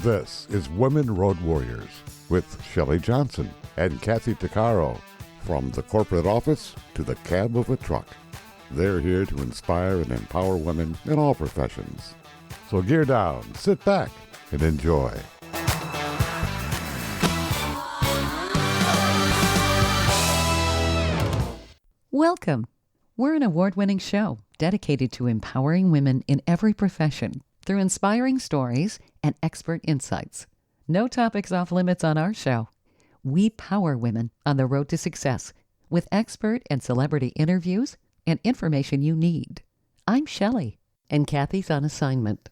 This is Women Road Warriors with Shelley Johnson and Kathy Tuccaro. From the corporate office to the cab of a truck, they're here to inspire and empower women in all professions. So gear down, sit back, and enjoy. Welcome. We're an award-winning show dedicated to empowering women in every profession through inspiring stories and expert insights. No topics off limits on our show. We power women on the road to success with expert and celebrity interviews and information you need. I'm Shelley, and Kathy's on assignment.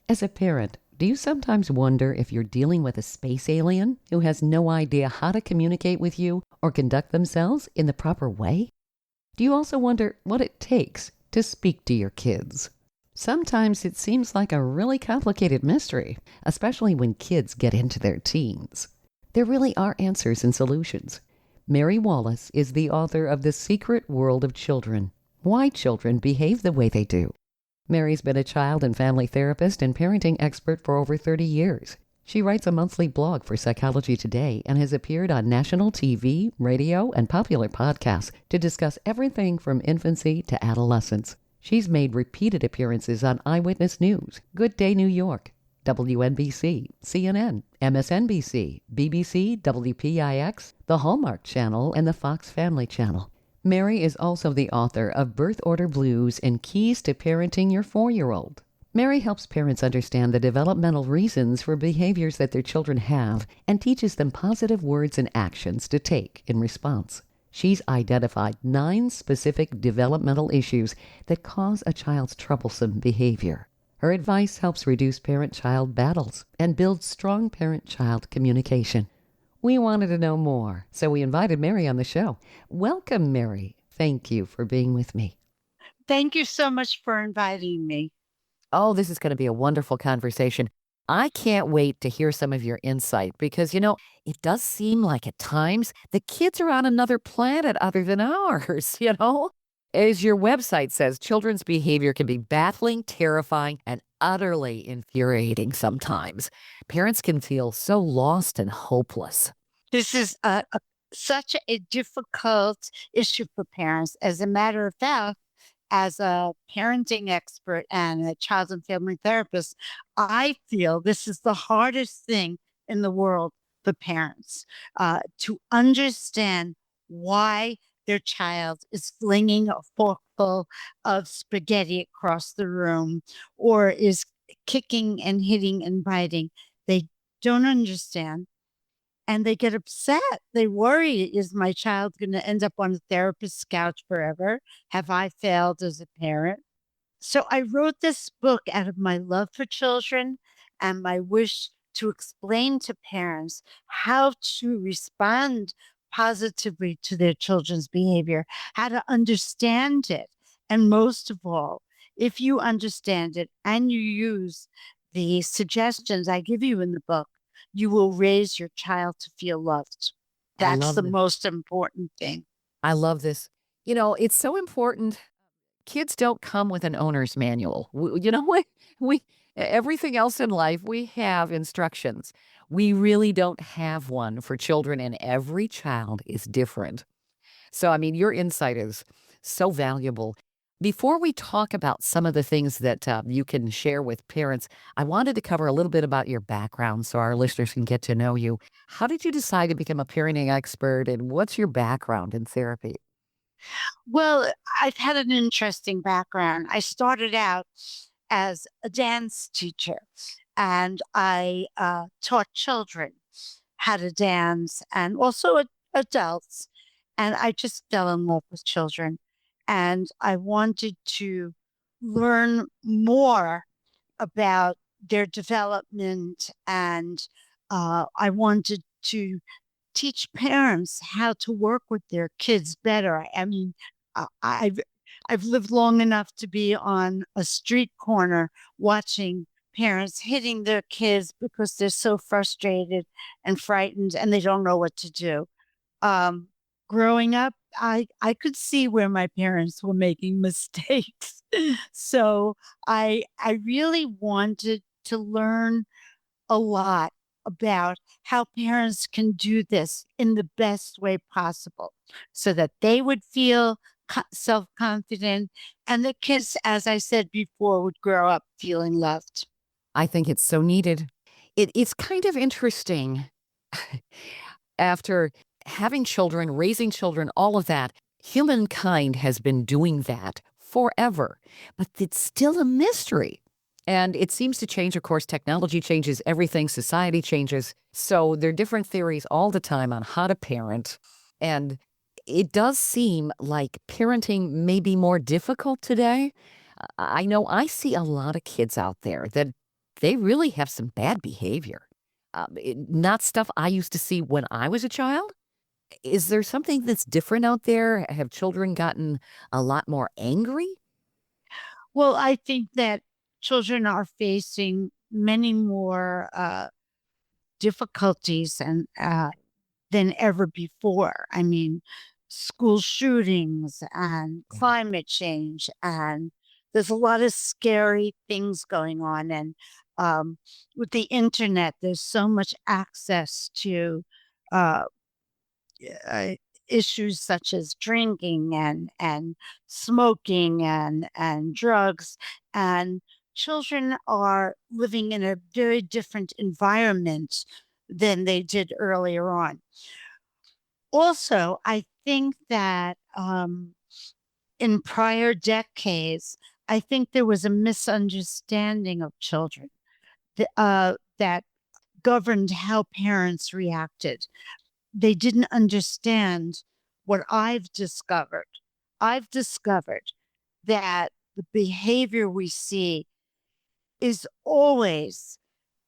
As a parent, do you sometimes wonder if you're dealing with a space alien who has no idea how to communicate with you or conduct themselves in the proper way? Do you also wonder what it takes to speak to your kids? Sometimes it seems like a really complicated mystery, especially when kids get into their teens. There really are answers and solutions. Meri Wallace is the author of The Secret World of Children: Why Children Behave the Way They Do. Meri's been a child and family therapist and parenting expert for over 30 years. She writes a monthly blog for Psychology Today and has appeared on national TV, radio, and popular podcasts to discuss everything from infancy to adolescence. She's made repeated appearances on Eyewitness News, Good Day New York, WNBC, CNN, MSNBC, BBC, WPIX, the Hallmark Channel, and the Fox Family Channel. Meri is also the author of Birth Order Blues and Keys to Parenting Your 4-Year-Old. Meri helps parents understand the developmental reasons for behaviors that their children have and teaches them positive words and actions to take in response. She's identified 9 specific developmental issues that cause a child's troublesome behavior. Her advice helps reduce parent-child battles and build strong parent-child communication. We wanted to know more, so we invited Meri on the show. Welcome, Meri. Thank you for being with me. Thank you so much for inviting me. Oh, this is going to be a wonderful conversation. I can't wait to hear some of your insight because, it does seem like at times the kids are on another planet other than ours, As your website says, children's behavior can be baffling, terrifying, and utterly infuriating sometimes. Parents can feel so lost and hopeless. This is such a difficult issue for parents. As a matter of fact, as a parenting expert and a child and family therapist, I feel this is the hardest thing in the world for parents, to understand why their child is flinging a forkful of spaghetti across the room or is kicking and hitting and biting. They don't understand. And they get upset. They worry, is my child going to end up on a therapist's couch forever? Have I failed as a parent? So I wrote this book out of my love for children and my wish to explain to parents how to respond positively to their children's behavior, how to understand it. And most of all, if you understand it and you use the suggestions I give you in the book, you will raise your child to feel loved. That's the most important thing. I love this. It's so important. Kids don't come with an owner's manual. We everything else in life, we have instructions. We really don't have one for children, and every child is different. So, your insight is so valuable. Before we talk about some of the things that you can share with parents, I wanted to cover a little bit about your background so our listeners can get to know you. How did you decide to become a parenting expert, and what's your background in therapy? Well, I've had an interesting background. I started out as a dance teacher, and I taught children how to dance and also adults. And I just fell in love with children. And I wanted to learn more about their development. And I wanted to teach parents how to work with their kids better. I've lived long enough to be on a street corner watching parents hitting their kids because they're so frustrated and frightened and they don't know what to do. Growing up, I could see where my parents were making mistakes. So I really wanted to learn a lot about how parents can do this in the best way possible so that they would feel self-confident and the kids, as I said before, would grow up feeling loved. I think it's so needed. It's kind of interesting after having children, raising children, all of that, humankind has been doing that forever, but it's still a mystery. And it seems to change. Of course, technology changes everything, society changes. So there are different theories all the time on how to parent. And it does seem like parenting may be more difficult today. I know I see a lot of kids out there that they really have some bad behavior. Not stuff I used to see when I was a child. Is there something that's different out there? Have children gotten a lot more angry? Well, I think that children are facing many more difficulties and than ever before. I mean, school shootings and Yeah. climate change, and there's a lot of scary things going on. And with the internet, there's so much access to uh, uh, issues such as drinking and smoking and drugs, and children are living in a very different environment than they did earlier on. Also, I think that in prior decades, I think there was a misunderstanding of children that governed how parents reacted. They didn't understand what I've discovered. I've discovered that the behavior we see is always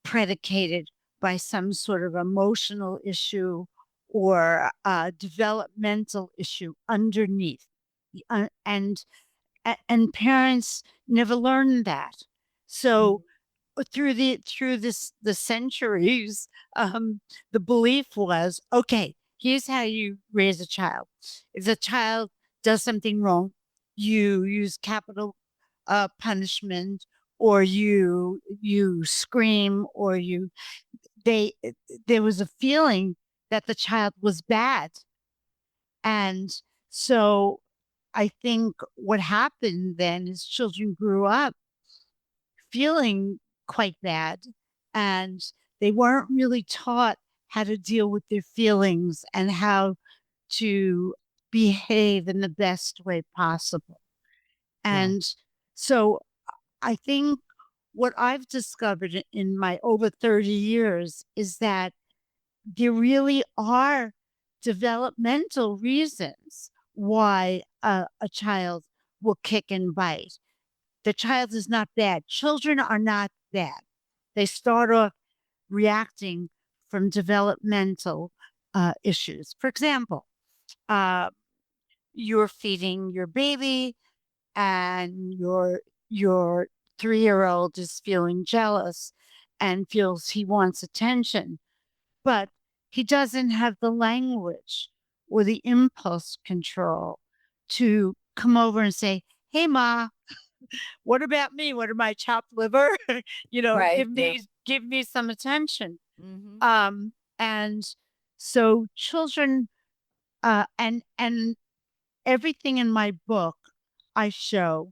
predicated by some sort of emotional issue or a developmental issue underneath. And and parents never learn that. So through the centuries, the belief was, okay, here's how you raise a child. If the child does something wrong, you use capital punishment, or you scream, or they there was a feeling that the child was bad. And so I think what happened then is children grew up feeling quite bad, and they weren't really taught how to deal with their feelings and how to behave in the best way possible. Yeah. And so I think what I've discovered in my over 30 years is that there really are developmental reasons why a child will kick and bite. The child is not bad. Children are not bad. They start off reacting from developmental issues. For example, uh, you're feeding your baby, and your 3-year old is feeling jealous and feels he wants attention, but he doesn't have the language or the impulse control to come over and say, "Hey, ma, what about me? What am I, chopped liver? Right. Give Yeah. me some attention." Hmm. And so children, and everything in my book, I show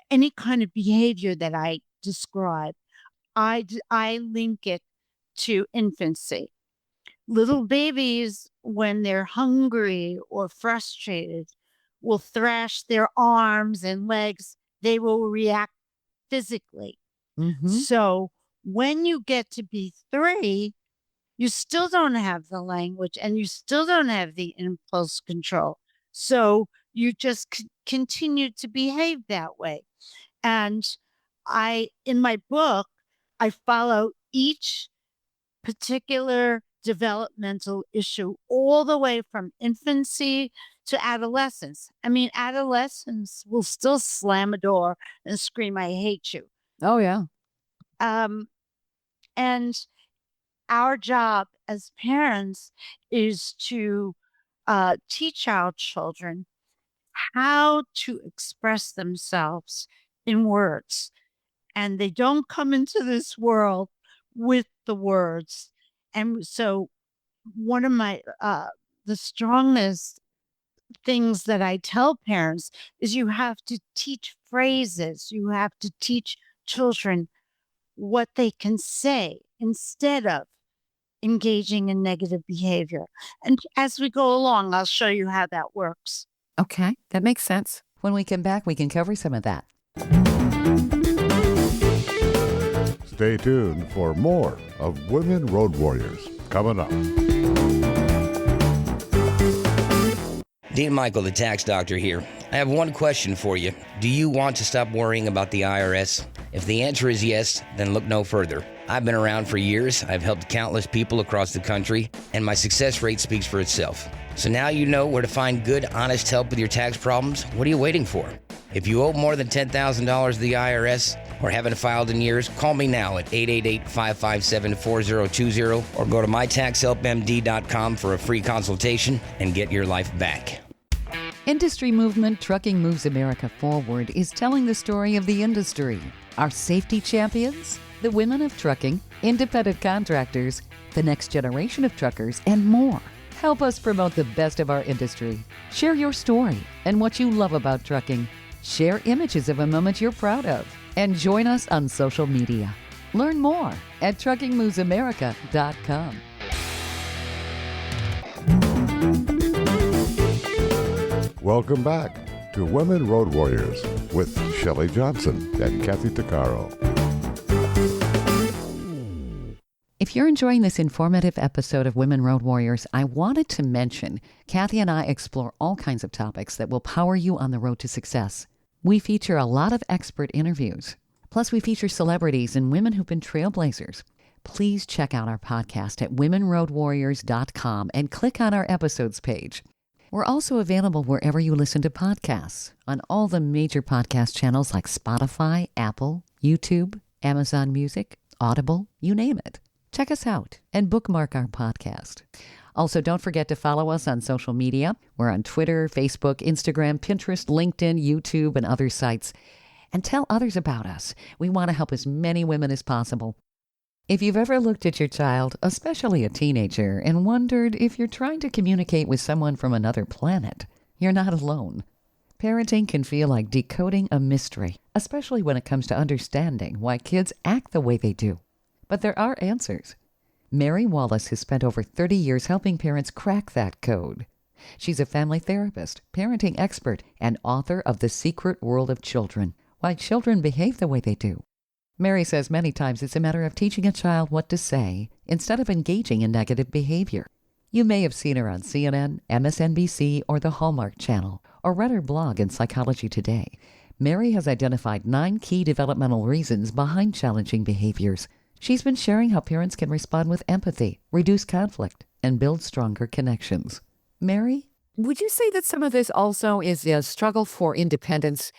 any kind of behavior that I describe. I link it to infancy. Little babies, when they're hungry or frustrated, will thrash their arms and legs. They will react physically. Hmm. So when you get to be 3, you still don't have the language and you still don't have the impulse control. So you just continue to behave that way. And in my book, I follow each particular developmental issue all the way from infancy to adolescence. I mean, adolescents will still slam a door and scream, "I hate you." Oh, yeah. Um, and our job as parents is to teach our children how to express themselves in words. And they don't come into this world with the words. And so one of my, the strongest things that I tell parents is you have to teach phrases. You have to teach children what they can say instead of engaging in negative behavior. And as we go along, I'll show you how that works. Okay, that makes sense. When we come back, we can cover some of that. Stay tuned for more of Women Road Warriors coming up. Dean Michael, the tax doctor here. I have one question for you. Do you want to stop worrying about the IRS? If the answer is yes, then look no further. I've been around for years. I've helped countless people across the country, and my success rate speaks for itself. So now you know where to find good, honest help with your tax problems. What are you waiting for? If you owe more than $10,000 to the IRS or haven't filed in years, call me now at 888-557-4020 or go to mytaxhelpmd.com for a free consultation and get your life back. Industry movement Trucking Moves America Forward is telling the story of the industry. Our safety champions, the women of trucking, independent contractors, the next generation of truckers, and more. Help us promote the best of our industry. Share your story and what you love about trucking. Share images of a moment you're proud of. And join us on social media. Learn more at truckingmovesamerica.com. Welcome back to Women Road Warriors with Shelley Johnson and Kathy Tuccaro. If you're enjoying this informative episode of Women Road Warriors, I wanted to mention Kathy and I explore all kinds of topics that will power you on the road to success. We feature a lot of expert interviews. Plus, we feature celebrities and women who've been trailblazers. Please check out our podcast at womenroadwarriors.com and click on our episodes page. We're also available wherever you listen to podcasts, on all the major podcast channels like Spotify, Apple, YouTube, Amazon Music, Audible, you name it. Check us out and bookmark our podcast. Also, don't forget to follow us on social media. We're on Twitter, Facebook, Instagram, Pinterest, LinkedIn, YouTube, and other sites. And tell others about us. We want to help as many women as possible. If you've ever looked at your child, especially a teenager, and wondered if you're trying to communicate with someone from another planet, you're not alone. Parenting can feel like decoding a mystery, especially when it comes to understanding why kids act the way they do. But there are answers. Meri Wallace has spent over 30 years helping parents crack that code. She's a family therapist, parenting expert, and author of The Secret World of Children, Why Children Behave the Way They Do. Meri says many times it's a matter of teaching a child what to say instead of engaging in negative behavior. You may have seen her on CNN, MSNBC, or the Hallmark Channel, or read her blog in Psychology Today. Meri has identified 9 key developmental reasons behind challenging behaviors. She's been sharing how parents can respond with empathy, reduce conflict, and build stronger connections. Meri? Would you say that some of this also is a struggle for independence?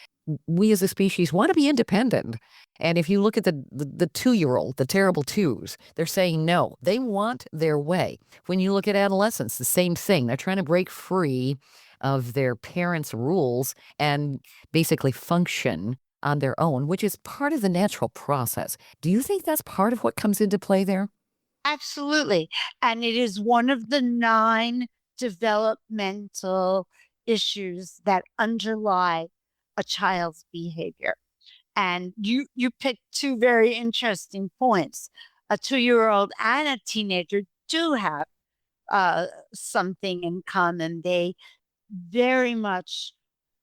We as a species want to be independent. And if you look at the 2-year-old, the terrible twos, they're saying no. They want their way. When you look at adolescents, the same thing. They're trying to break free of their parents' rules and basically function on their own, which is part of the natural process. Do you think that's part of what comes into play there? Absolutely. And it is one of the 9 developmental issues that underlie a child's behavior. And you picked 2 very interesting points. A 2-year-old and a teenager do have something in common. They very much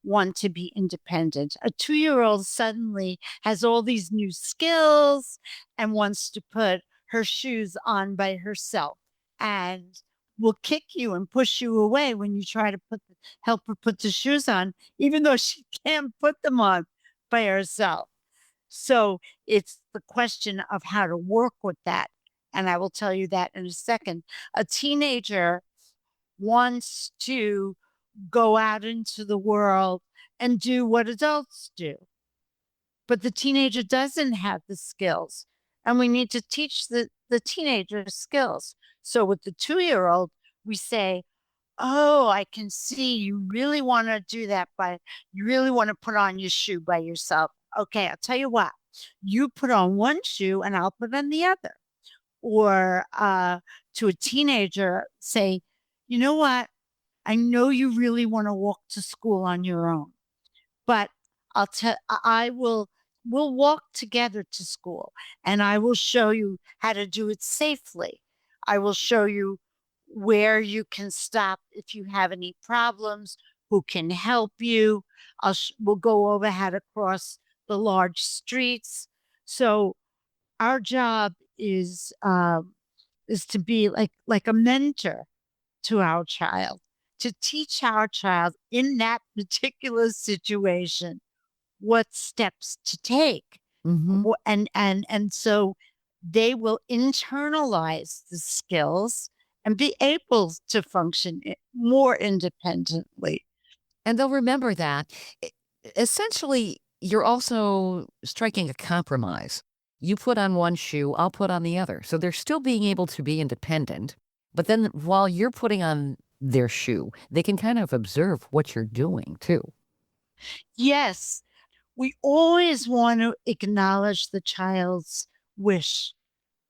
want to be independent. A 2-year-old suddenly has all these new skills and wants to put her shoes on by herself and will kick you and push you away when you try to help her put the shoes on, even though she can't put them on by herself. So it's the question of how to work with that. And I will tell you that in a second. A teenager wants to go out into the world and do what adults do. But the teenager doesn't have the skills. And we need to teach the teenager skills. So with the 2-year-old, we say, oh, I can see you really want to do that, but you really want to put on your shoe by yourself. Okay, I'll tell you what. You put on one shoe and I'll put on the other. or to a teenager, say, you know what? I know you really want to walk to school on your own, but we'll walk together to school, and I will show you how to do it safely. I will show you where you can stop if you have any problems, who can help you. We'll go over how to cross the large streets. So our job is to be like a mentor to our child, to teach our child in that particular situation what steps to take. Mm-hmm. And so they will internalize the skills and be able to function more independently. And they'll remember that. Essentially, you're also striking a compromise. You put on one shoe, I'll put on the other. So they're still being able to be independent. But then while you're putting on their shoe, they can kind of observe what you're doing too. Yes, we always want to acknowledge the child's wish.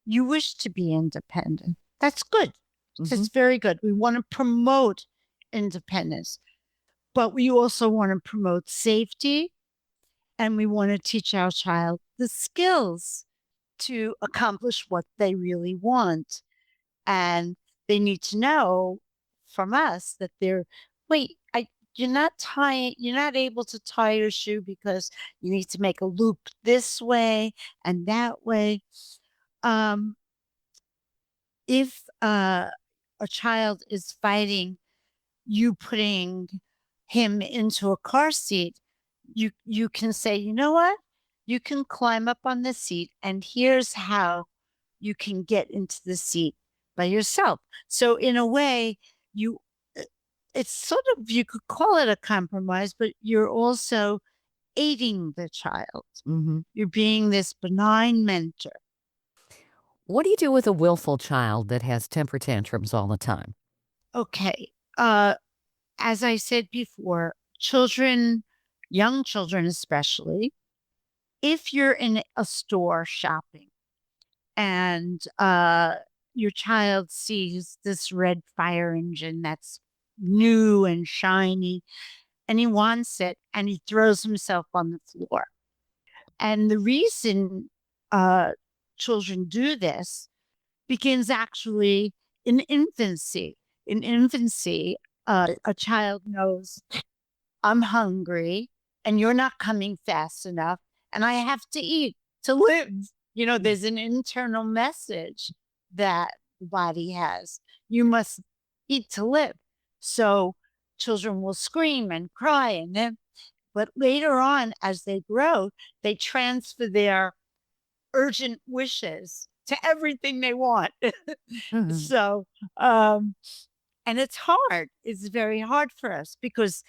You wish to be independent. That's good. That's very good. We want to promote independence, but we also want to promote safety, and we want to teach our child the skills to accomplish what they really want. And they need to know from us that you're not able to tie your shoe because you need to make a loop this way and that way. If a child is fighting you putting him into a car seat, you can say, you know what? You can climb up on the seat, and here's how you can get into the seat by yourself. So in a way, it's sort of, you could call it a compromise, but you're also aiding the child. You're being this benign mentor. What do you do with a willful child that has temper tantrums all the time? Okay. As I said before, young children especially, if you're in a store shopping and your child sees this red fire engine that's new and shiny, and he wants it, and he throws himself on the floor. And the reason children do this begins actually in infancy. In infancy, a child knows, I'm hungry and you're not coming fast enough, and I have to eat to live. There's an internal message that the body has. You must eat to live. So children will scream and cry, but later on, as they grow, they transfer their urgent wishes to everything they want. So, and it's hard. It's very hard for us, because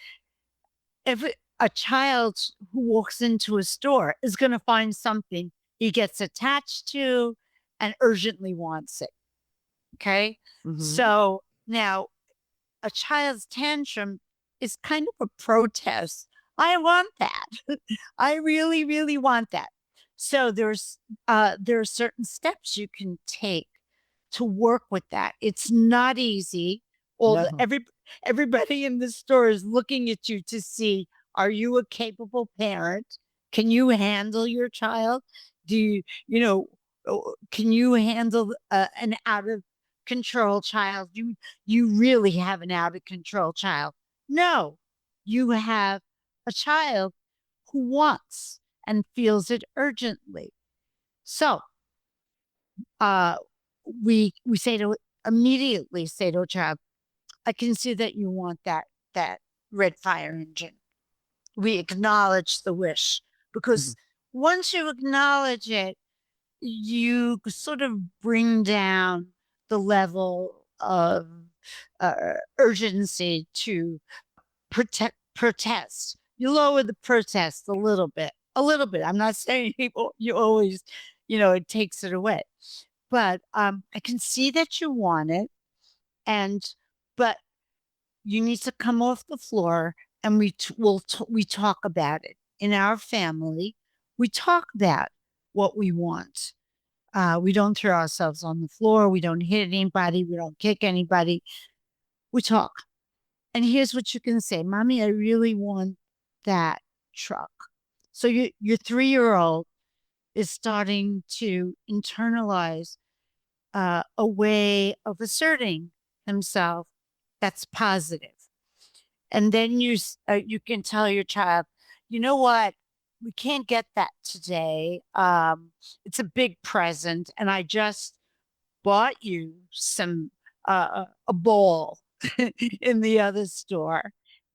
if a child who walks into a store is going to find something he gets attached to and urgently wants it. Okay. So now a child's tantrum is kind of a protest. I want that. I really, really want that. So there are certain steps you can take to work with that. It's not easy. Everybody in the store is looking at you to see, are you a capable parent? Can you handle your child? Can you handle an out of control child? You really have an out of control child. No, you have a child who wants and feels it urgently. So we immediately say to a child, I can see that you want that red fire engine. We acknowledge the wish, because once you acknowledge it, you sort of bring down the level of urgency to protest. You lower the protest a little bit. I'm not saying you always, it takes it away, but I can see that you want it, but you need to come off the floor, and we talk about it in our family. We talk about what we want. We don't throw ourselves on the floor. We don't hit anybody. We don't kick anybody. We talk. And here's what you can say. Mommy, I really want that truck. So your 3-year-old is starting to internalize a way of asserting himself that's positive. And then you can tell your child, you know what? We can't get that today. It's a big present, and I just bought you some a ball in the other store,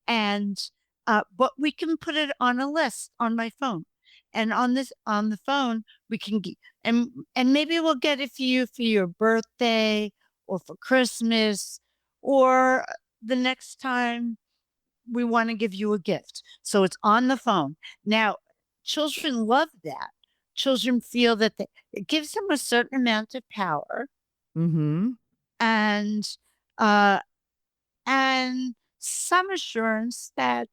and but we can put it on a list on my phone, and on the phone we can and maybe we'll get it for you for your birthday or for Christmas or the next time we want to give you a gift. So it's on the phone. Now, children love that. Children feel that it gives them a certain amount of power. Mm-hmm. And some assurance that,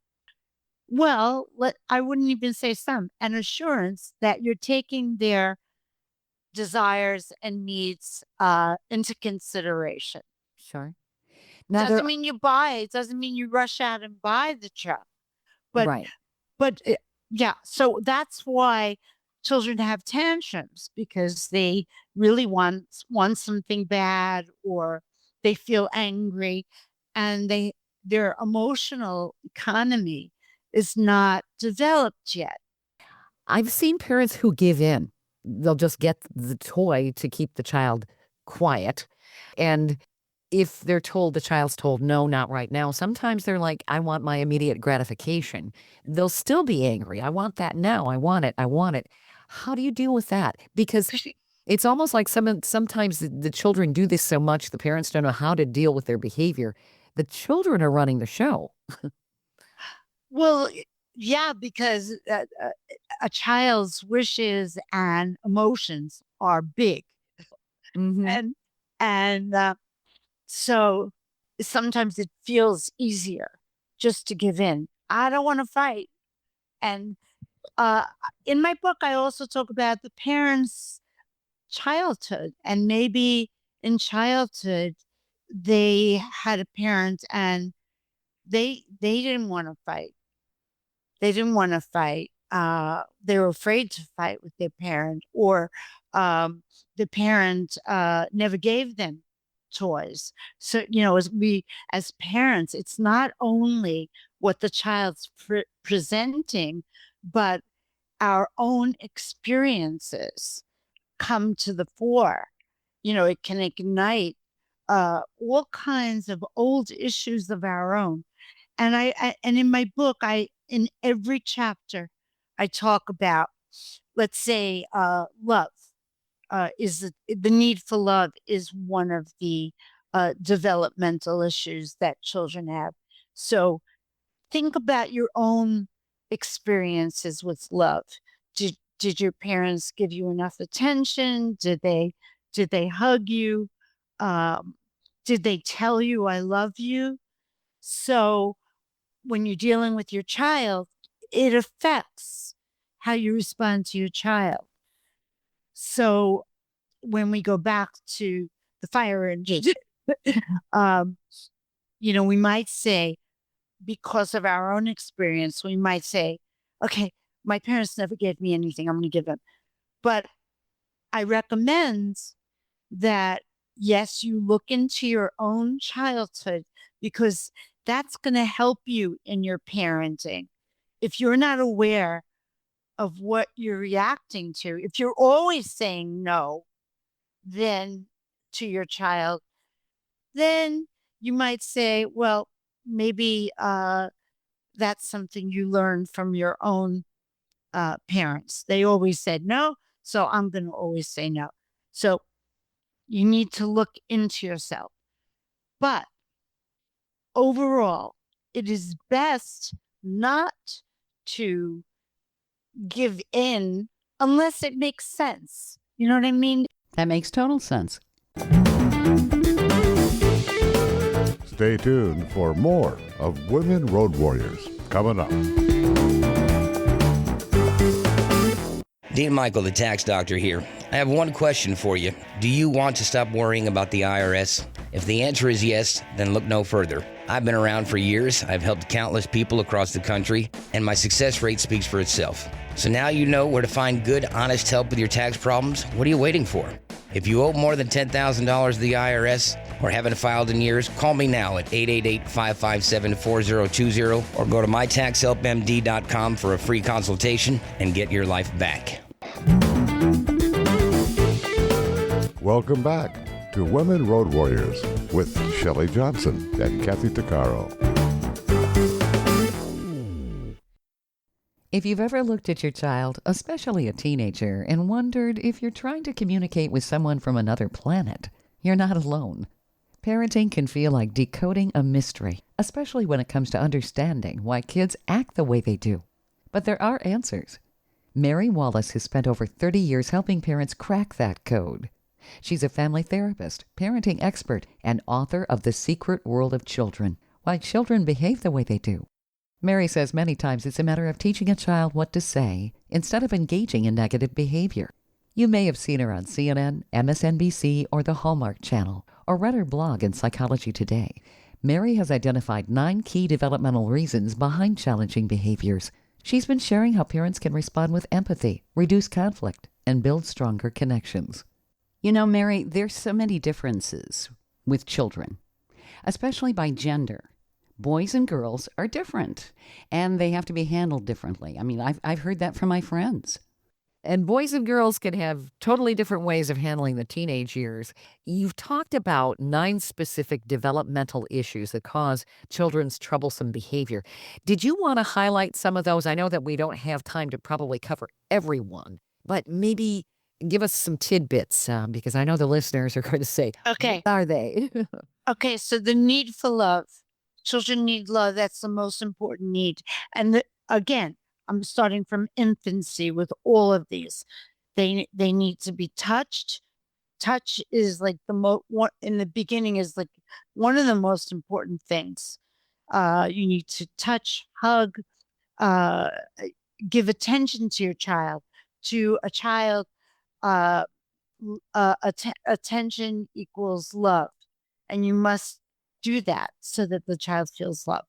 well, I wouldn't even say some, an assurance that you're taking their desires and needs into consideration. Sure. Now, doesn't mean you buy it. Doesn't mean you rush out and buy the truck. But, right. But yeah, so that's why children have tantrums, because they really want something bad, or they feel angry, and their emotional economy is not developed yet. I've seen parents who give in. They'll just get the toy to keep the child quiet. And if they're told, the child's told, no, not right now, sometimes they're like, I want my immediate gratification. They'll still be angry. I want that now. I want it. I want it. How do you deal with that? Because it's almost like sometimes the children do this so much, the parents don't know how to deal with their behavior. The children are running the show. Well, yeah, because a child's wishes and emotions are big. Mm-hmm. And so sometimes it feels easier just to give in. I don't want to fight. And in my book, I also talk about the parents' childhood. And maybe in childhood, they had a parent and they didn't want to fight. They didn't want to fight. They were afraid to fight with their parent, or the parent never gave them toys. So, as parents, it's not only what the child's presenting, but our own experiences come to the fore. It can ignite all kinds of old issues of our own. And and in my book, in every chapter, I talk about, let's say, love. Is the need for love is one of the developmental issues that children have. So think about your own experiences with love. Did your parents give you enough attention? Did they hug you? Did they tell you I love you? So when you're dealing with your child, it affects how you respond to your child. So when we go back to the fire engine, we might say, because of our own experience, we might say, okay, my parents never gave me anything, I'm going to give them. But I recommend that, yes, you look into your own childhood, because that's going to help you in your parenting. If you're not aware of what you're reacting to, if you're always saying no, then to your child, then you might say, well, maybe that's something you learned from your own parents. They always said no, so I'm going to always say no. So you need to look into yourself. But overall, it is best not to give in unless it makes sense. You know what I mean? That makes total sense. Stay tuned for more of Women Road Warriors coming up. Dean Michael, the tax doctor here. I I have one question for you. Do you want to stop worrying about the IRS? If the answer is yes, then look no further. I've been around for years, I've helped countless people across the country, and my success rate speaks for itself. So now you know where to find good, honest help with your tax problems. What are you waiting for? If you owe more than $10,000 to the IRS or haven't filed in years, call me now at 888-557-4020 or go to mytaxhelpmd.com for a free consultation and get your life back. Welcome back to Women Road Warriors with Shelley Johnson and Kathy Tuccaro. If you've ever looked at your child, especially a teenager, and wondered if you're trying to communicate with someone from another planet, you're not alone. Parenting can feel like decoding a mystery, especially when it comes to understanding why kids act the way they do. But there are answers. Meri Wallace has spent over 30 years helping parents crack that code. She's a family therapist, parenting expert, and author of The Secret World of Children, Why Children Behave the Way They Do. Meri says many times it's a matter of teaching a child what to say instead of engaging in negative behavior. You may have seen her on CNN, MSNBC, or the Hallmark Channel, or read her blog in Psychology Today. Meri has identified 9 key developmental reasons behind challenging behaviors. She's been sharing how parents can respond with empathy, reduce conflict, and build stronger connections. You know, Meri, there's so many differences with children, especially by gender. Boys and girls are different, and they have to be handled differently. I mean, I've heard that from my friends. And boys and girls can have totally different ways of handling the teenage years. You've talked about 9 specific developmental issues that cause children's troublesome behavior. Did you want to highlight some of those? I know that we don't have time to probably cover everyone, but maybe give us some tidbits, because I know the listeners are going to say, Okay. what are they? Okay, so the need for love. Children need love. That's the most important need. And again, I'm starting from infancy with all of these. They need to be touched. Touch is like one in the beginning is like one of the most important things. You need to touch, hug, give attention to your child. To a child, attention equals love, and you must do that so that the child feels love.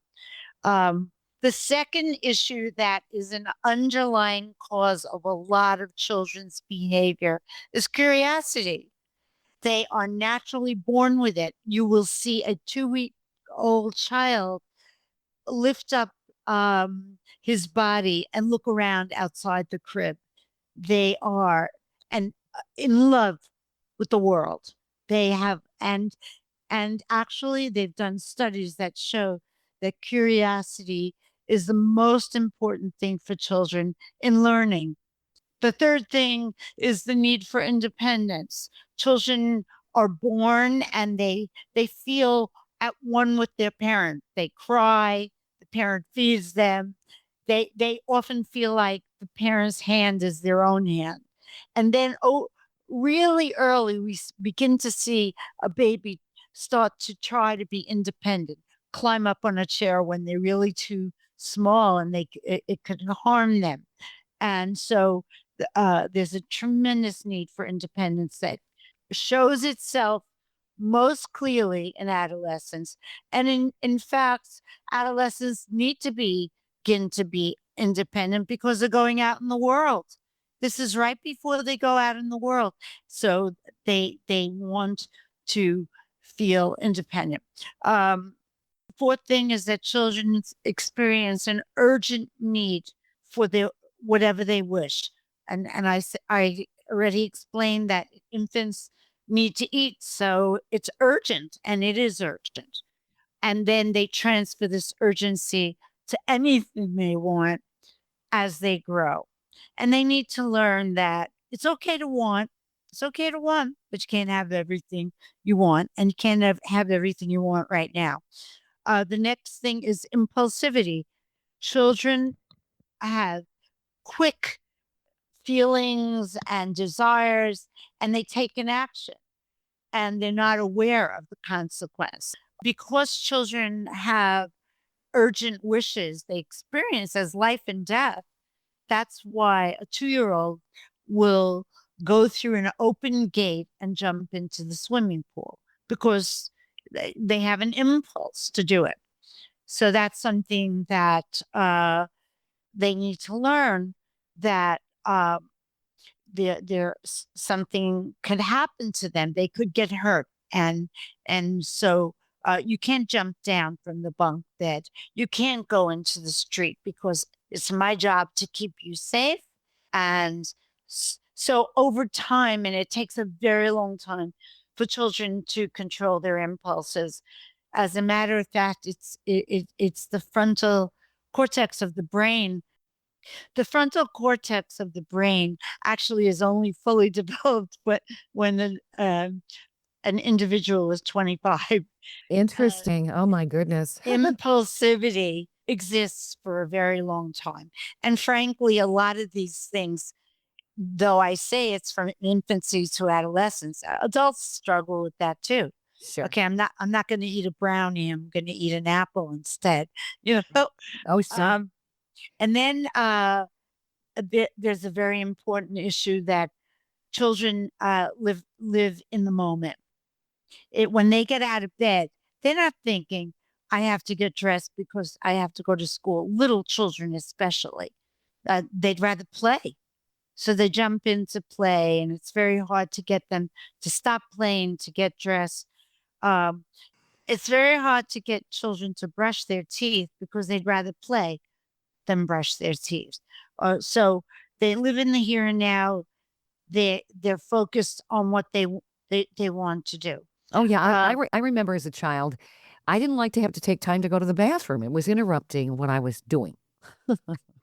The second issue that is an underlying cause of a lot of children's behavior is curiosity. They are naturally born with it. You will see a 2-week-old child lift up his body and look around outside the crib. They are in love with the world. They have and actually they've done studies that show that curiosity is the most important thing for children in learning. The third thing is the need for independence. Children are born and they feel at one with their parent. They cry, the parent feeds them. They often feel like the parent's hand is their own hand. And then really early we begin to see a baby start to try to be independent, climb up on a chair when they're really too small and it could harm them. And so there's a tremendous need for independence that shows itself most clearly in adolescence. And in fact, adolescents need to begin to be independent because they're going out in the world. This is right before they go out in the world. So they want to feel independent. Fourth thing is that children experience an urgent need for their whatever they wish. And I already explained that infants need to eat, so it's urgent, and it is urgent. And then they transfer this urgency to anything they want as they grow. And they need to learn that it's okay to want. It's okay to want, but you can't have everything you want, and you can't have everything you want right now. The next thing is impulsivity. Children have quick feelings and desires, and they take an action, and they're not aware of the consequence. Because children have urgent wishes they experience as life and death, that's why a 2-year-old will go through an open gate and jump into the swimming pool because they have an impulse to do it. So that's something that they need to learn, that something could happen to them. They could get hurt. And so you can't jump down from the bunk bed. You can't go into the street because it's my job to keep you safe. And so over time, and it takes a very long time for children to control their impulses. As a matter of fact, it's the frontal cortex of the brain. The frontal cortex of the brain actually is only fully developed when an individual is 25. Interesting. Oh my goodness. Impulsivity exists for a very long time. And frankly, a lot of these things, though I say it's from infancy to adolescence, adults struggle with that too. Sure. Okay, I'm not going to eat a brownie. I'm going to eat an apple instead. Oh, sure. And then there's a very important issue that children live in the moment. When they get out of bed, they're not thinking, I have to get dressed because I have to go to school. Little children especially, they'd rather play. So they jump into play, and it's very hard to get them to stop playing, to get dressed. It's very hard to get children to brush their teeth because they'd rather play than brush their teeth. So they live in the here and now. They're focused on what they want to do. Oh, yeah. I remember as a child, I didn't like to have to take time to go to the bathroom. It was interrupting what I was doing.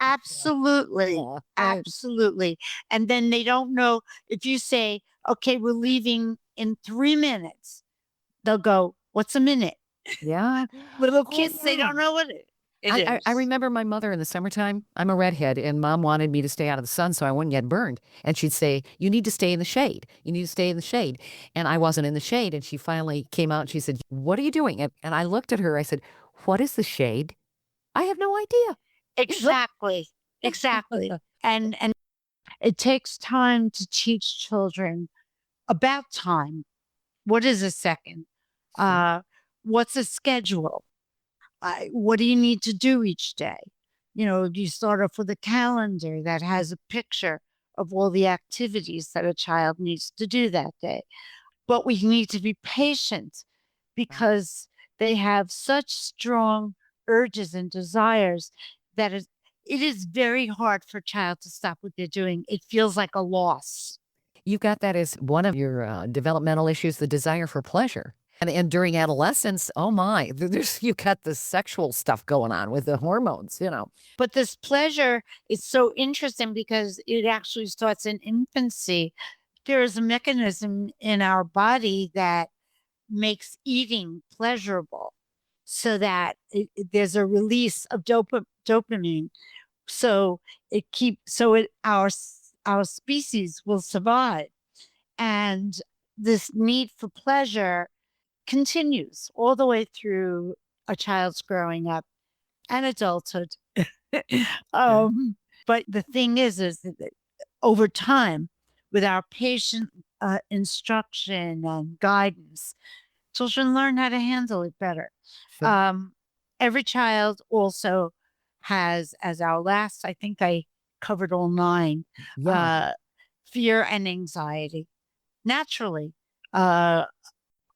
Absolutely. Yeah. Absolutely. And then they don't know if you say, okay, we're leaving in 3 minutes. They'll go, what's a minute? Yeah. Little kids, they don't know what it is. I remember my mother in the summertime. I'm a redhead, and Mom wanted me to stay out of the sun so I wouldn't get burned. And she'd say, you need to stay in the shade. You need to stay in the shade. And I wasn't in the shade. And she finally came out and she said, what are you doing? And I looked at her. I said, what is the shade? I have no idea. Exactly. Exactly. And it takes time to teach children about time. What is a second? What's a schedule? What do you need to do each day? You start off with a calendar that has a picture of all the activities that a child needs to do that day. But we need to be patient because they have such strong urges and desires that it is very hard for a child to stop what they're doing. It feels like a loss. You've got that as one of your developmental issues, the desire for pleasure. And during adolescence, oh my, you got the sexual stuff going on with the hormones, But this pleasure is so interesting because it actually starts in infancy. There is a mechanism in our body that makes eating pleasurable so that there's a release of dopamine. So our species will survive. And this need for pleasure continues all the way through a child's growing up and adulthood. But the thing is that over time, with our patient instruction and guidance, children learn how to handle it better. Sure. Every child also has, as our last, I think I covered all 9, fear and anxiety. Naturally,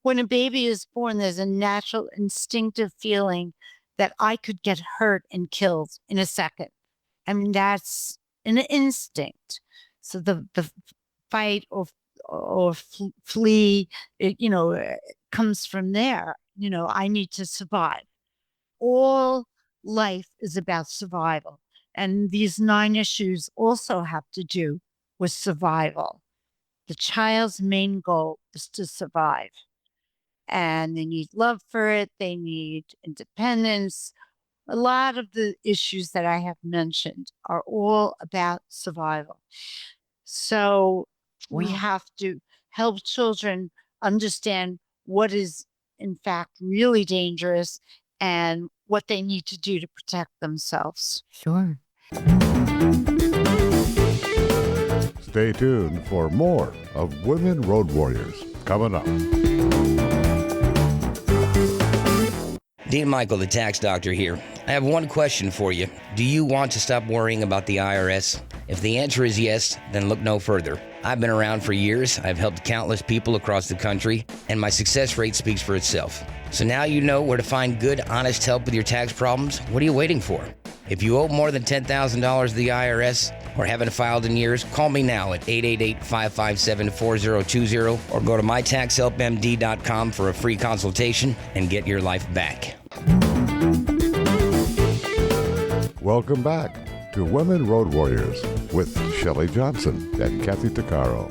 when a baby is born, there's a natural instinctive feeling that I could get hurt and killed in a second. I mean, that's an instinct. So the fight or flee, comes from there. I need to survive. All life is about survival. And these 9 issues also have to do with survival. The child's main goal is to survive. And they need love for it. They need independence. A lot of the issues that I have mentioned are all about survival. So we have to help children understand what is, in fact, really dangerous and what they need to do to protect themselves. Sure. Stay tuned for more of Women Road Warriors coming up. Dean Michael, the tax doctor here. I have one question for you. Do you want to stop worrying about the IRS? If the answer is yes, then look no further. I've been around for years. I've helped countless people across the country, and my success rate speaks for itself. So now you know where to find good, honest help with your tax problems. What are you waiting for? If you owe more than $10,000 to the IRS or haven't filed in years, call me now at 888-557-4020 or go to mytaxhelpmd.com for a free consultation and get your life back. Welcome back to Women Road Warriors with Shelley Johnson and Kathy Tuccaro.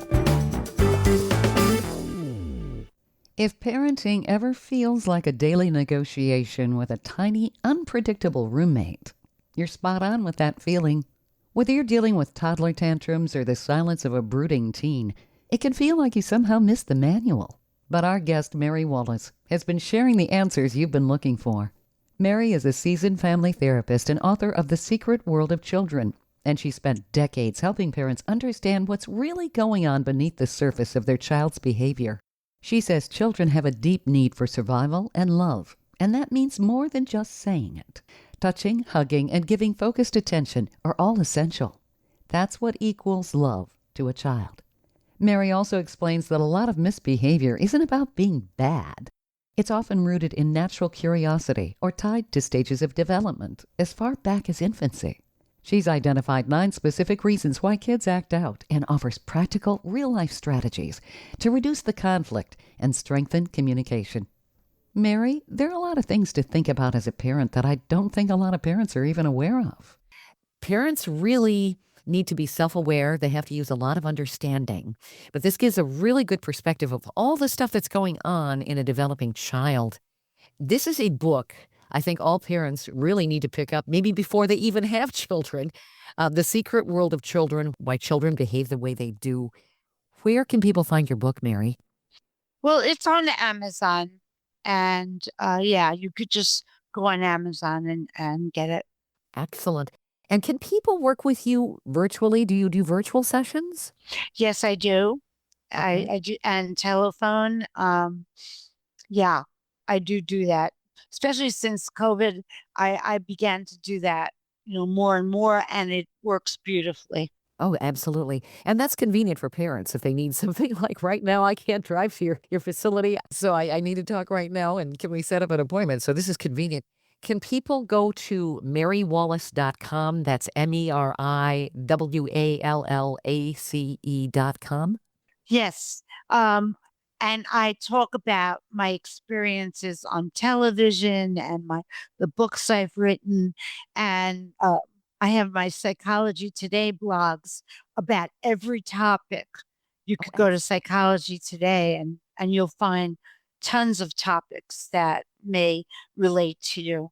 If parenting ever feels like a daily negotiation with a tiny, unpredictable roommate, you're spot on with that feeling. Whether you're dealing with toddler tantrums or the silence of a brooding teen, it can feel like you somehow missed the manual. But our guest, Meri Wallace, has been sharing the answers you've been looking for. Meri is a seasoned family therapist and author of The Secret World of Children, and she spent decades helping parents understand what's really going on beneath the surface of their child's behavior. She says children have a deep need for survival and love, and that means more than just saying it. Touching, hugging, and giving focused attention are all essential. That's what equals love to a child. Meri also explains that a lot of misbehavior isn't about being bad. It's often rooted in natural curiosity or tied to stages of development as far back as infancy. She's identified 9 specific reasons why kids act out and offers practical, real-life strategies to reduce the conflict and strengthen communication. Meri, there are a lot of things to think about as a parent that I don't think a lot of parents are even aware of. Parents really need to be self-aware. They have to use a lot of understanding. But this gives a really good perspective of all the stuff that's going on in a developing child. This is a book I think all parents really need to pick up, maybe before they even have children. The Secret World of Children, Why Children Behave the Way They Do. Where can people find your book, Meri? Well, it's on Amazon. And you could just go on Amazon and get it. Excellent. And can people work with you virtually? Do you do virtual sessions? Yes, I do. Okay. I do, and telephone. I do that. Especially since COVID, I began to do that, more and more, and it works beautifully. Oh, absolutely. And that's convenient for parents if they need something like right now, I can't drive to your facility, so I need to talk right now, and can we set up an appointment? So this is convenient. Can people go to meriwallace.com? That's MERIWALLACE.com? Yes. And I talk about my experiences on television and the books I've written, and I have my Psychology Today blogs about every topic. You could go to Psychology Today and you'll find tons of topics that may relate to you.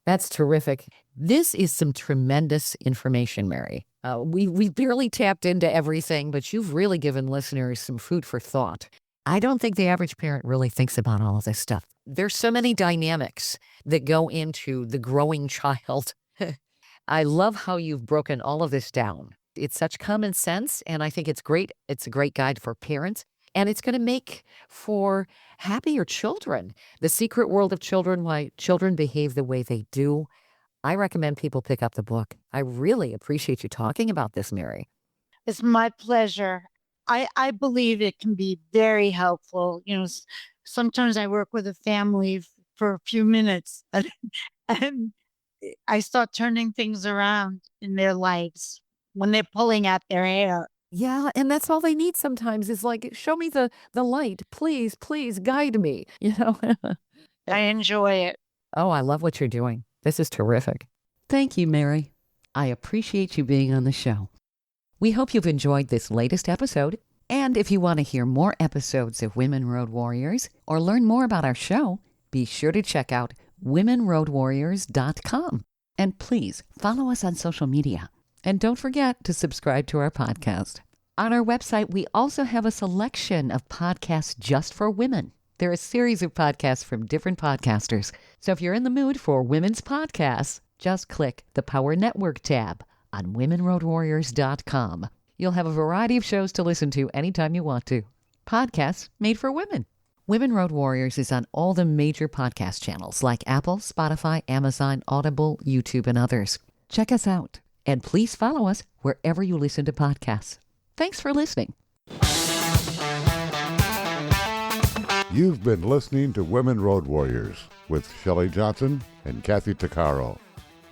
That's terrific. This is some tremendous information, Meri. We barely tapped into everything, but you've really given listeners some food for thought. I don't think the average parent really thinks about all of this stuff. There's so many dynamics that go into the growing child. I love how you've broken all of this down. It's such common sense, and I think it's great. It's a great guide for parents, and it's going to make for happier children. The Secret World of Children, Why Children Behave the Way They Do. I recommend people pick up the book. I really appreciate you talking about this, Meri. It's my pleasure. I believe it can be very helpful. Sometimes I work with a family for a few minutes and I start turning things around in their lives when they're pulling out their hair. Yeah, and that's all they need sometimes is like, show me the light. Please, please guide me. I enjoy it. Oh, I love what you're doing. This is terrific. Thank you, Meri. I appreciate you being on the show. We hope you've enjoyed this latest episode. And if you want to hear more episodes of Women Road Warriors or learn more about our show, be sure to check out womenroadwarriors.com. And please follow us on social media. And don't forget to subscribe to our podcast. On our website, we also have a selection of podcasts just for women. There are a series of podcasts from different podcasters. So if you're in the mood for women's podcasts, just click the Power Network tab on womenroadwarriors.com. You'll have a variety of shows to listen to anytime you want to. Podcasts made for women. Women Road Warriors is on all the major podcast channels like Apple, Spotify, Amazon, Audible, YouTube, and others. Check us out. And please follow us wherever you listen to podcasts. Thanks for listening. You've been listening to Women Road Warriors with Shelley Johnson and Kathy Tuccaro.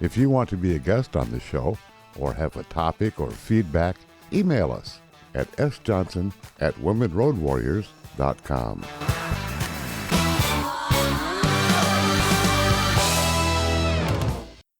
If you want to be a guest on the show or have a topic or feedback, email us at sjohnson@womenroadwarriors.com.